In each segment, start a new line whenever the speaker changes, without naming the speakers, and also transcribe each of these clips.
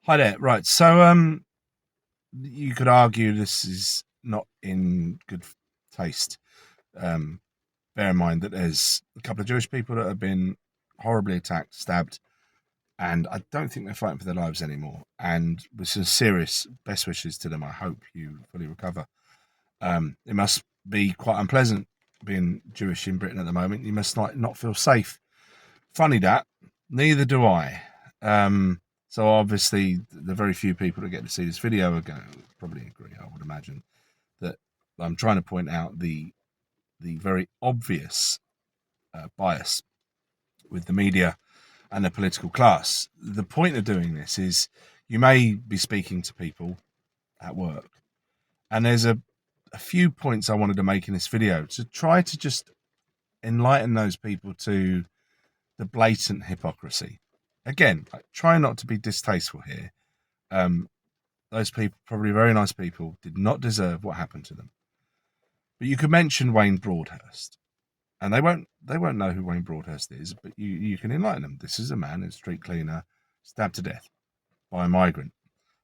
Hi there. Right. So, you could argue this is not in good taste. Um, Bear in mind that there's a couple of Jewish people that have been horribly attacked, stabbed, and I don't think they're fighting for their lives anymore. And with some serious best wishes to them, I hope you fully recover. It must be quite unpleasant being Jewish in Britain at the moment. You must not feel safe. Funny that. Neither do I. So obviously, the very few people that get to see this video are going to probably agree. I would imagine that I'm trying to point out the very obvious bias with the media and the political class. The point of doing this is you may be speaking to people at work, and there's a few points I wanted to make in this video to try to just enlighten those people to the blatant hypocrisy. Again, I try not to be distasteful here. Those people, probably very nice people, did not deserve what happened to them. But you could mention Wayne Broadhurst, and they won't know who Wayne Broadhurst is, but you can enlighten them. This is a man, a street cleaner, stabbed to death by a migrant.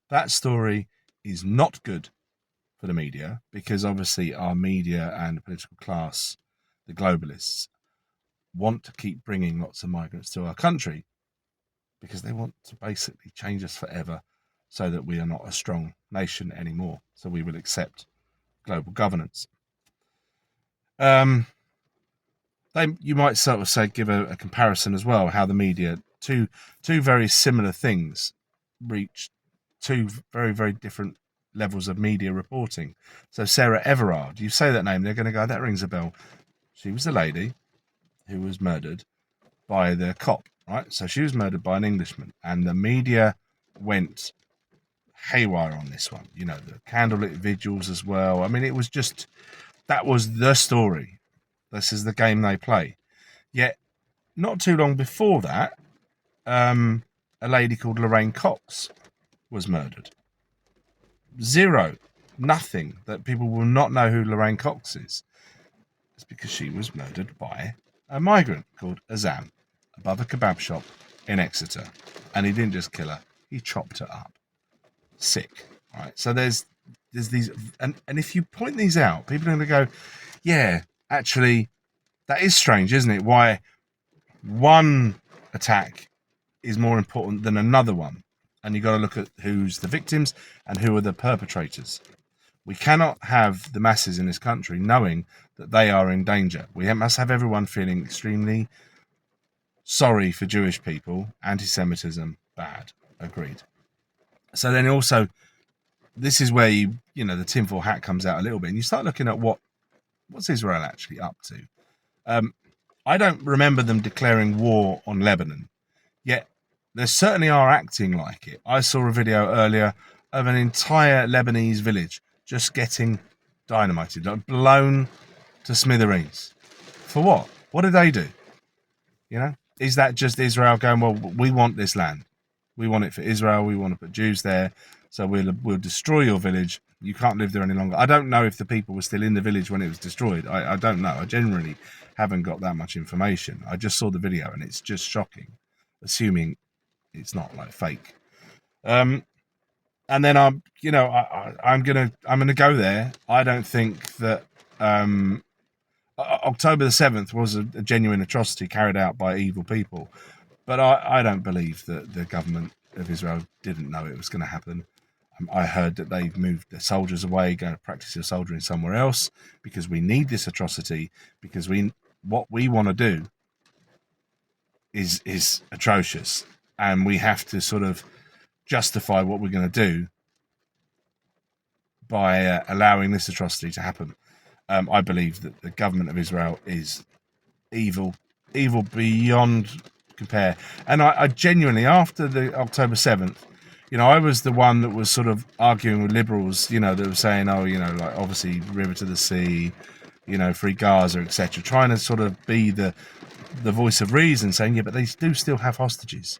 That story is not good for the media because obviously our media and the political class, the globalists, want to keep bringing lots of migrants to our country because they want to basically change us forever so that we are not a strong nation anymore. So we will accept global governance. You might sort of say, give a comparison as well, how the media, two very similar things reach two very, very different levels of media reporting. So Sarah Everard, you say that name, they're going to go, that rings a bell. She was the lady who was murdered by the cop, right? So she was murdered by an Englishman, and the media went haywire on this one. You know, the candlelit vigils as well. I mean, it was just, that was the story. This is the game they play. Yet, not too long before that, a lady called Lorraine Cox was murdered. Zero, nothing, that people will not know who Lorraine Cox is. It's because she was murdered by a migrant called Azam above a kebab shop in Exeter. And he didn't just kill her, he chopped her up. Sick, right? So there's these, and if you point these out, people are going to go, yeah, actually, that is strange, isn't it? Why one attack is more important than another one. And you've got to look at who's the victims and who are the perpetrators. We cannot have the masses in this country knowing that they are in danger. We must have everyone feeling extremely sorry for Jewish people. Anti-Semitism, bad. Agreed. So then also, this is where you know, the tinfoil hat comes out a little bit, and you start looking at what's Israel actually up to. I don't remember them declaring war on Lebanon, yet they certainly are acting like it. I saw a video earlier of an entire Lebanese village just getting dynamited, like blown to smithereens. For what? What did they do? You know, is that just Israel going, well, we want this land, we want it for Israel, we want to put Jews there, so we'll destroy your village. You can't live there any longer. I don't know if the people were still in the village when it was destroyed. I don't know. I generally haven't got that much information. I just saw the video and it's just shocking, assuming it's not like fake. And then I'm gonna go there. I don't think that October the 7th was a genuine atrocity carried out by evil people, but I don't believe that the government of Israel didn't know it was going to happen. I heard that they've moved their soldiers away, going to practice their soldiering somewhere else because we need this atrocity, because what we want to do is atrocious, and we have to sort of justify what we're going to do by allowing this atrocity to happen. I believe that the government of Israel is evil beyond compare. And I genuinely, after the October 7th, you know, I was the one that was sort of arguing with liberals, you know, that were saying, oh, you know, like obviously river to the sea, you know, free Gaza, etc., trying to sort of be the voice of reason, saying, yeah, but they do still have hostages.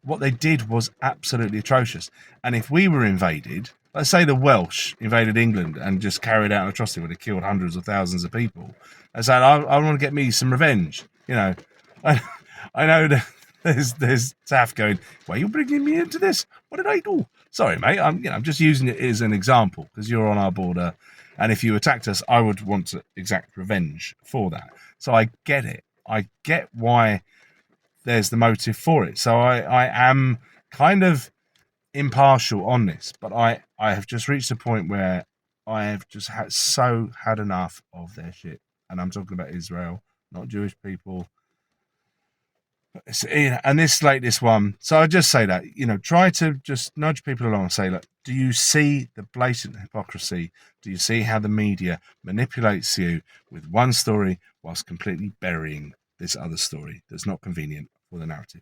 What they did was absolutely atrocious. And if we were invaded, let's say the Welsh invaded England and just carried out an atrocity where they killed hundreds of thousands of people, and said, I want to get me some revenge. You know, I know that there's Taff going, "Why are you bringing me into this? What did I do?" Sorry, mate. I'm just using it as an example because you're on our border, and if you attacked us, I would want to exact revenge for that. So I get it. I get why there's the motive for it. So I am kind of impartial on this, but I have just reached a point where I have just had enough of their shit, and I'm talking about Israel, not Jewish people. And this latest one, so I just say that, try to just nudge people along and say, look, do you see the blatant hypocrisy? Do you see how the media manipulates you with one story whilst completely burying this other story that's not convenient for the narrative?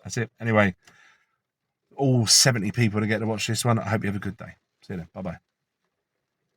That's it. Anyway, all 70 people to get to watch this one. I hope you have a good day. See you then. Bye bye.